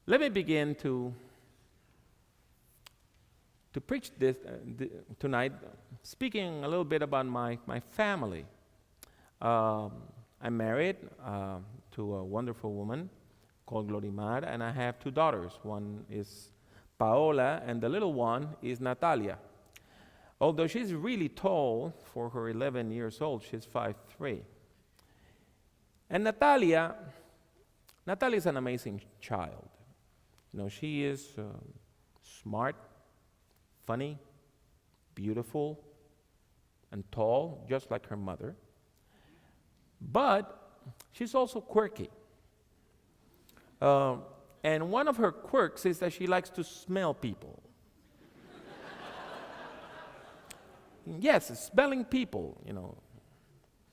Let me begin to preach this tonight, speaking a little bit about my family. I'm married to a wonderful woman called Glorimar, and I have two daughters. One is Paola, and the little one is Natalia. Although she's really tall for her 11 years old, she's 5'3". And Natalia is an amazing child. You know, she is smart, funny, beautiful, and tall, just like her mother. But she's also quirky. And one of her quirks is that she likes to smell people. Yes, smelling people, you know.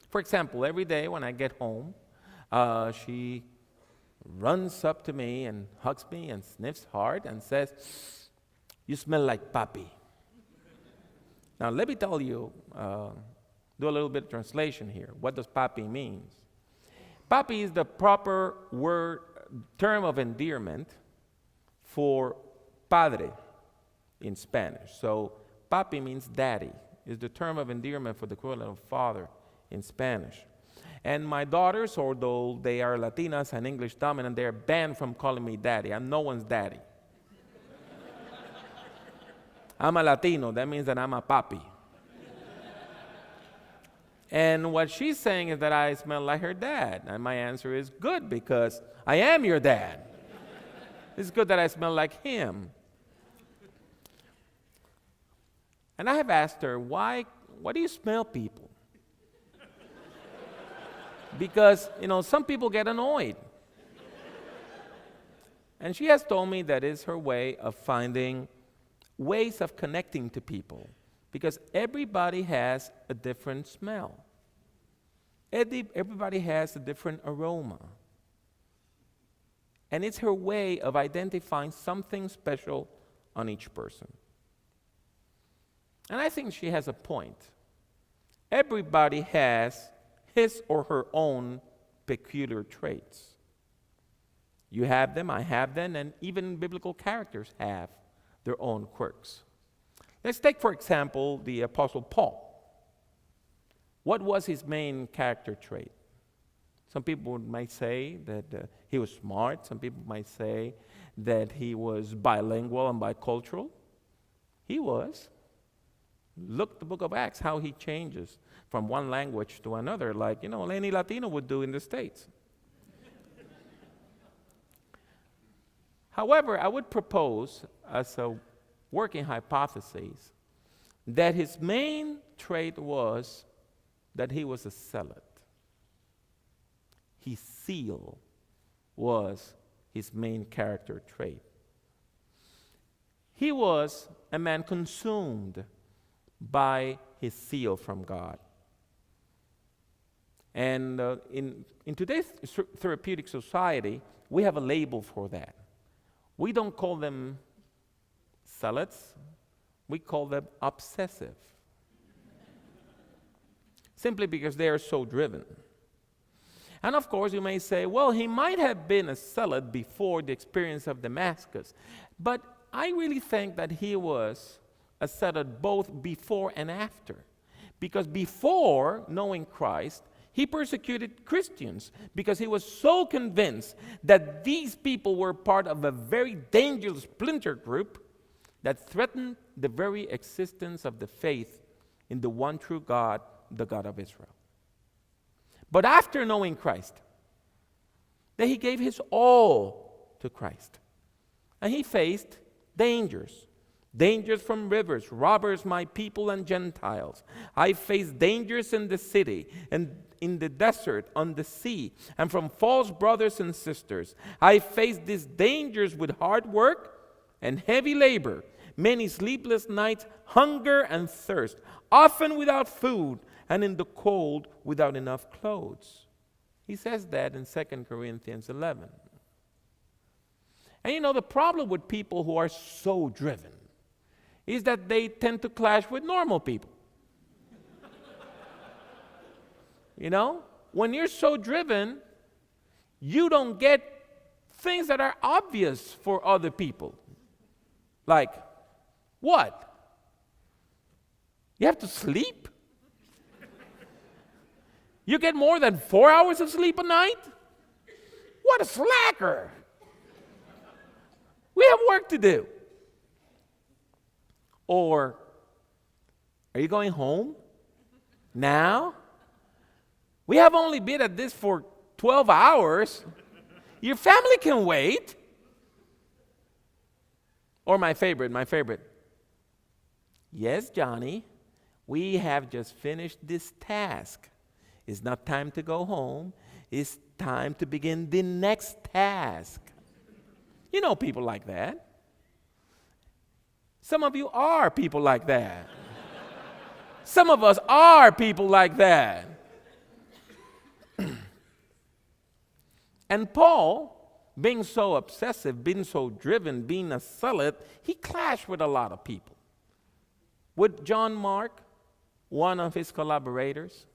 For example, every day when I get home, she runs up to me and hugs me and sniffs hard and says, "You smell like papi." Now, let me tell you, do a little bit of translation here. What does papi mean? Papi is the proper term of endearment for padre in Spanish. So, papi means daddy. Is the term of endearment for the equivalent of father in Spanish. And my daughters, although they are Latinas and English dominant, they are banned from calling me daddy. I'm no one's daddy. I'm a Latino. That means that I'm a papi. And what she's saying is that I smell like her dad. And my answer is good, because I am your dad. It's good that I smell like him. And I have asked her, why do you smell people? Because, you know, some people get annoyed. And she has told me that it's her way of finding ways of connecting to people, because everybody has a different smell. Everybody has a different aroma. And it's her way of identifying something special on each person. And I think she has a point. Everybody has his or her own peculiar traits. You have them, I have them, and even biblical characters have their own quirks. Let's take, for example, the Apostle Paul. What was his main character trait? Some people might say that he was smart. Some people might say that he was bilingual and bicultural. He was. Look the book of Acts, how he changes from one language to another, like, you know, any Latino would do in the States. However, I would propose as a working hypothesis that his main trait was that he was a zealot. His zeal was his main character trait. He was a man consumed by his zeal from God. And in today's therapeutic society, we have a label for that. We don't call them zealots, we call them obsessive. Simply because they are so driven. And of course, you may say, well, he might have been a zealot before the experience of Damascus. But I really think that he was a zealot both before and after. Because before knowing Christ, he persecuted Christians because he was so convinced that these people were part of a very dangerous splinter group that threatened the very existence of the faith in the one true God, the God of Israel. But after knowing Christ, then he gave his all to Christ. And he faced dangers. Dangers from rivers, robbers, my people, and Gentiles. I faced dangers in the city and in the desert, on the sea, and from false brothers and sisters. I faced these dangers with hard work and heavy labor, many sleepless nights, hunger and thirst, often without food, and in the cold without enough clothes. He says that in 2 Corinthians 11. And you know, the problem with people who are so driven is that they tend to clash with normal people. You know, when you're so driven, you don't get things that are obvious for other people. Like, what? You have to sleep? You get more than 4 hours of sleep a night? What a slacker. We have work to do. Or, are you going home now? We have only been at this for 12 hours. Your family can wait. Or my favorite. Yes, Johnny, we have just finished this task. It's not time to go home. It's time to begin the next task. You know people like that. Some of you are people like that. Some of us are people like that. And Paul, being so obsessive, being so driven, being a zealot, he clashed with a lot of people. With John Mark, one of his collaborators,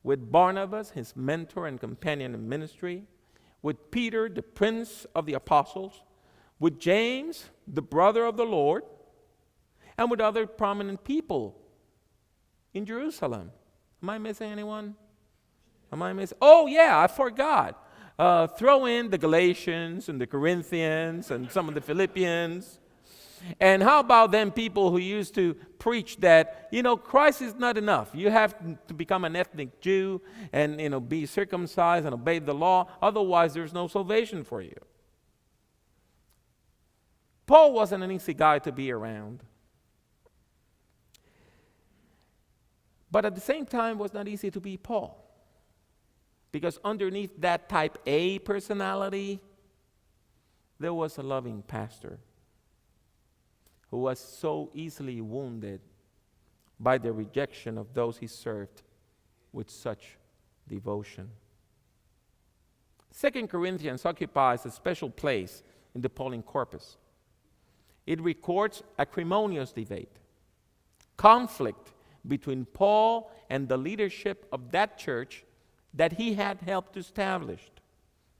with Barnabas, his mentor and companion in ministry, with Peter, the prince of the apostles, with James, the brother of the Lord, and with other prominent people in Jerusalem. Am I missing anyone? Oh, yeah, I forgot. Throw in the Galatians and the Corinthians and some of the Philippians. And how about them people who used to preach that, Christ is not enough. You have to become an ethnic Jew and, be circumcised and obey the law. Otherwise, there's no salvation for you. Paul wasn't an easy guy to be around. But at the same time, it was not easy to be Paul. Because underneath that type A personality, there was a loving pastor who was so easily wounded by the rejection of those he served with such devotion. 2 Corinthians occupies a special place in the Pauline corpus. It records acrimonious debate, conflict between Paul and the leadership of that church that he had helped establish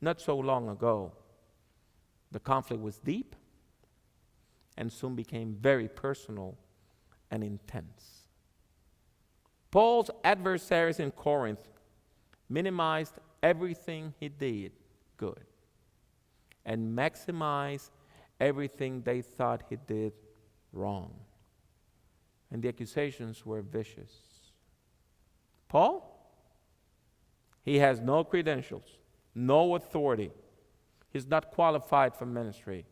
not so long ago. The conflict was deep and soon became very personal and intense. Paul's adversaries in Corinth minimized everything he did good and maximized everything they thought he did wrong. And the accusations were vicious. Paul? He has no credentials, no authority. He's not qualified for ministry.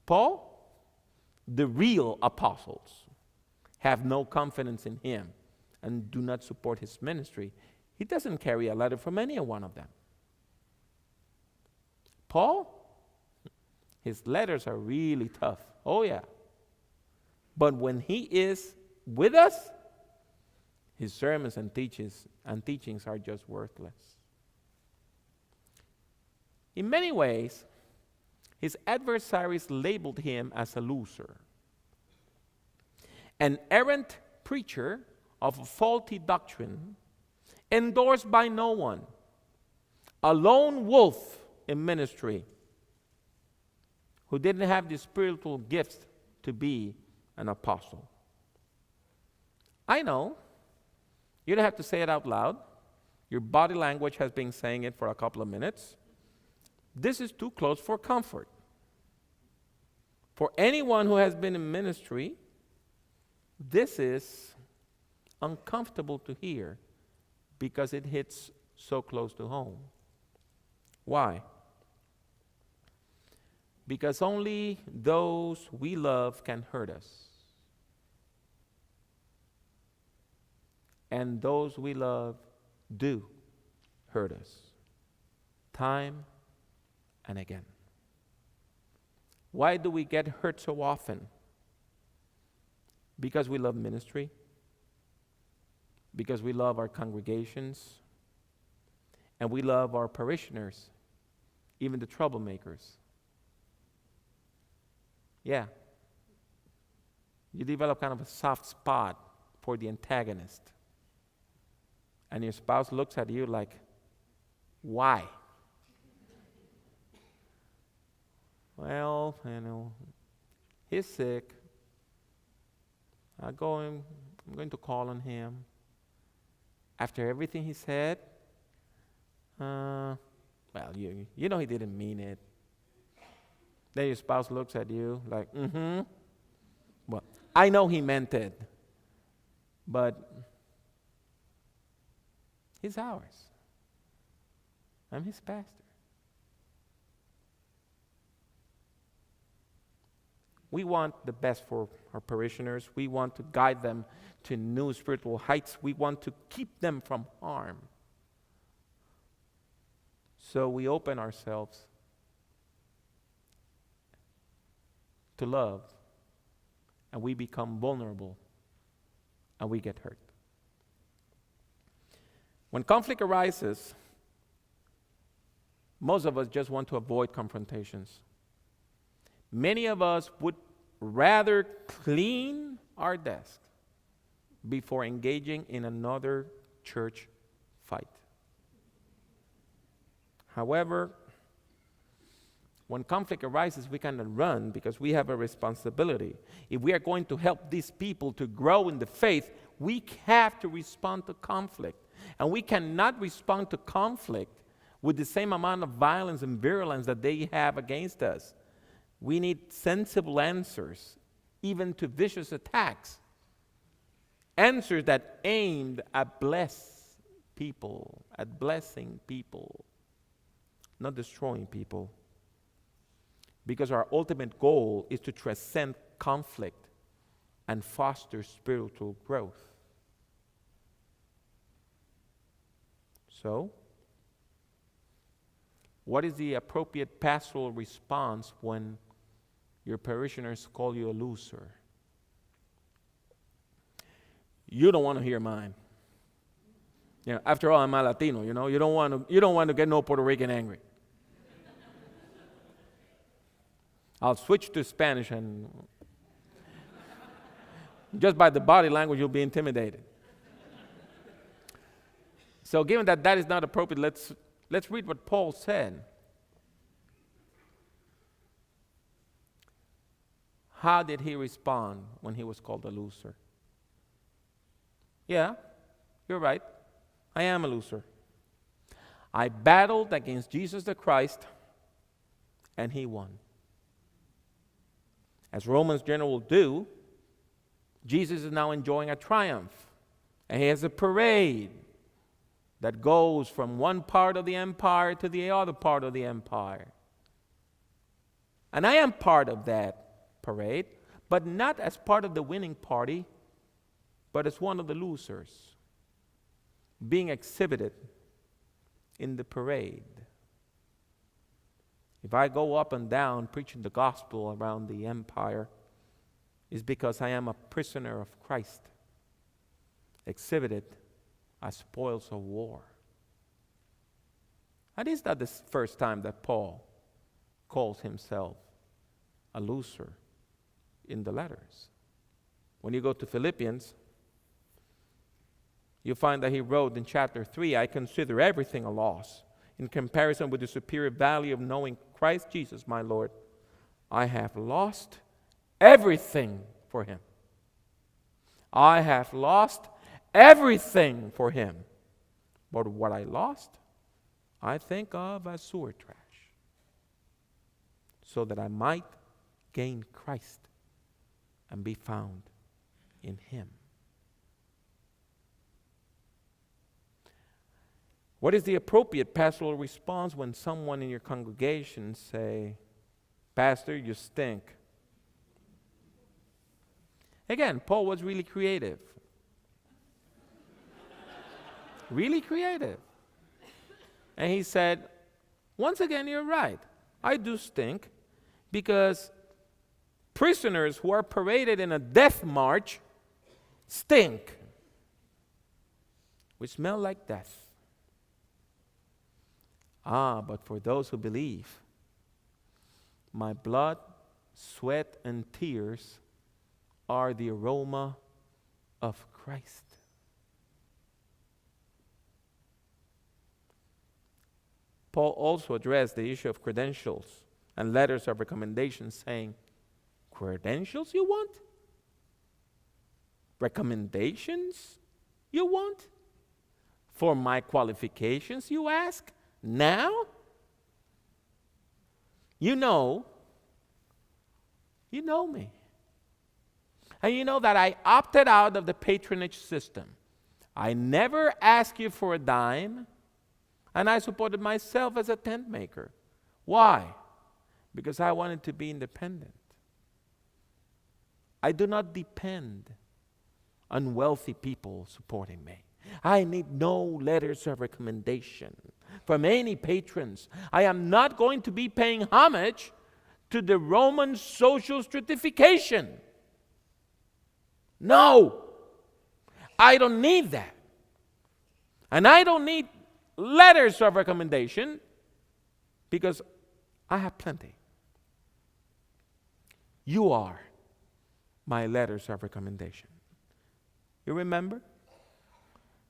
Paul? The real apostles have no confidence in him and do not support his ministry. He doesn't carry a letter from any one of them. Paul? His letters are really tough. Oh, yeah. But when he is with us, his sermons and teachings are just worthless. In many ways, his adversaries labeled him as a loser, an errant preacher of a faulty doctrine, endorsed by no one, a lone wolf in ministry, who didn't have the spiritual gifts to be an apostle. I know. You don't have to say it out loud. Your body language has been saying it for a couple of minutes. This is too close for comfort. For anyone who has been in ministry, this is uncomfortable to hear because it hits so close to home. Why? Because only those we love can hurt us. And those we love do hurt us, time and again. Why do we get hurt so often? Because we love ministry, because we love our congregations, and we love our parishioners, even the troublemakers. Yeah. You develop kind of a soft spot for the antagonist. And your spouse looks at you like, why? well, he's sick. I'm going to call on him. After everything he said, well, you know he didn't mean it. Then your spouse looks at you like, well, I know he meant it, but he's ours. I'm his pastor. We want the best for our parishioners. We want to guide them to new spiritual heights. We want to keep them from harm. So we open ourselves to love, and we become vulnerable, and we get hurt. When conflict arises, most of us just want to avoid confrontations. Many of us would rather clean our desk before engaging in another church fight. However, when conflict arises, we cannot run because we have a responsibility. If we are going to help these people to grow in the faith, we have to respond to conflict. And we cannot respond to conflict with the same amount of violence and virulence that they have against us. We need sensible answers, even to vicious attacks. Answers that aimed at blessing people, not destroying people. Because our ultimate goal is to transcend conflict and foster spiritual growth. So, what is the appropriate pastoral response when your parishioners call you a loser? You don't want to hear mine. After all, I'm a Latino. You don't want to get no Puerto Rican angry. I'll switch to Spanish, and just by the body language, you'll be intimidated. So, given that is not appropriate, let's read what Paul said. How did he respond when he was called a loser? Yeah, you're right. I am a loser. I battled against Jesus the Christ, and he won. As Romans generally do, Jesus is now enjoying a triumph, and he has a parade that goes from one part of the empire to the other part of the empire. And I am part of that parade, but not as part of the winning party, but as one of the losers being exhibited in the parade. If I go up and down preaching the gospel around the empire, it's because I am a prisoner of Christ, exhibited as spoils of war. And it's not the first time that Paul calls himself a loser in the letters. When you go to Philippians, you find that he wrote in chapter 3, I consider everything a loss in comparison with the superior value of knowing Christ Jesus, my Lord. I have lost everything for him. I have lost everything for him. But what I lost, I think of as sewer trash, so that I might gain Christ and be found in him. What is the appropriate pastoral response when someone in your congregation say, Pastor, you stink? Again, Paul was really creative. Really creative. And he said, once again, you're right. I do stink because prisoners who are paraded in a death march stink. We smell like death. But for those who believe, my blood, sweat, and tears are the aroma of Christ. Paul also addressed the issue of credentials and letters of recommendation saying, credentials you want? Recommendations you want? For my qualifications you ask? Now? You know me. And you know that I opted out of the patronage system. I never asked you for a dime, and I supported myself as a tent maker. Why? Because I wanted to be independent. I do not depend on wealthy people supporting me. I need no letters of recommendation from any patrons. I am not going to be paying homage to the Roman social stratification. No, I don't need that. And I don't need letters of recommendation because I have plenty. You are my letters of recommendation. You remember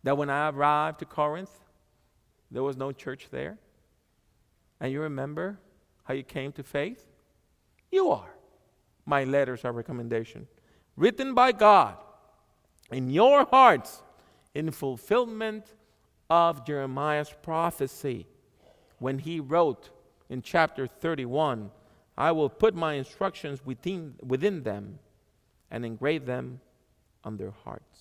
that when I arrived to Corinth, there was no church there? And you remember how you came to faith? You are my letters of recommendation, written by God in your hearts in fulfillment of Jeremiah's prophecy when he wrote in chapter 31, I will put my instructions within them and engrave them on their hearts.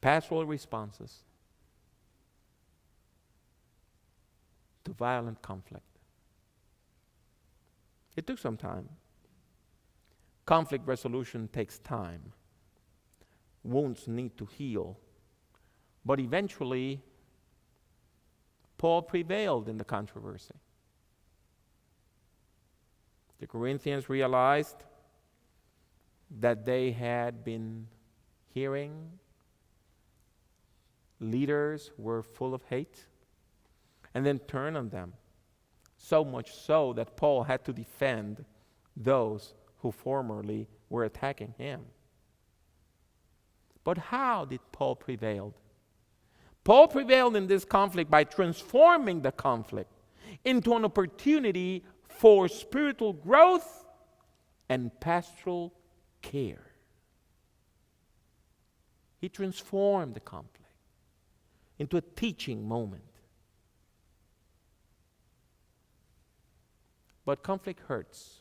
Pastoral responses to violent conflict. It took some time. Conflict resolution takes time. Wounds need to heal. But eventually, Paul prevailed in the controversy. The Corinthians realized that they had been hearing leaders were full of hate and then turned on them. So much so that Paul had to defend those who formerly were attacking him. But how did Paul prevail? Paul prevailed in this conflict by transforming the conflict into an opportunity for spiritual growth and pastoral care. He transformed the conflict into a teaching moment. But conflict hurts.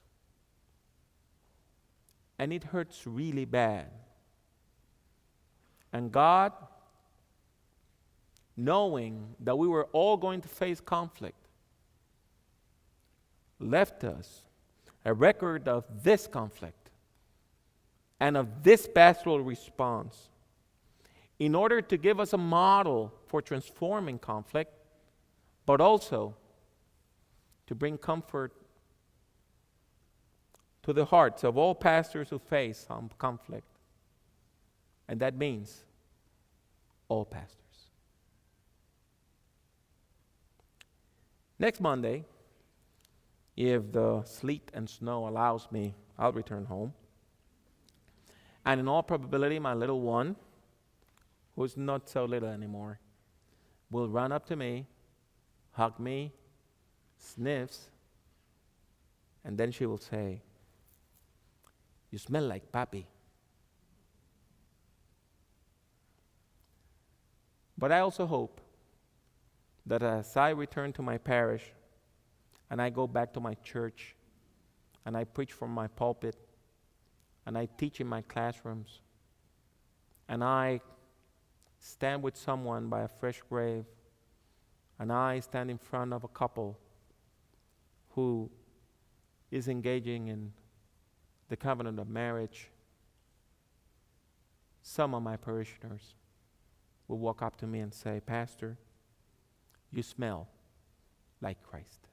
And it hurts really bad. And God, knowing that we were all going to face conflict, left us a record of this conflict and of this pastoral response in order to give us a model for transforming conflict, but also to bring comfort to the hearts of all pastors who face conflict. And that means all pastors. Next Monday, if the sleet and snow allows me, I'll return home. And in all probability, my little one, who's not so little anymore, will run up to me, hug me, sniffs, and then she will say, "You smell like Papi." But I also hope that as I return to my parish and I go back to my church and I preach from my pulpit and I teach in my classrooms and I stand with someone by a fresh grave and I stand in front of a couple who is engaging in the covenant of marriage, some of my parishioners will walk up to me and say, "Pastor, you smell like Christ."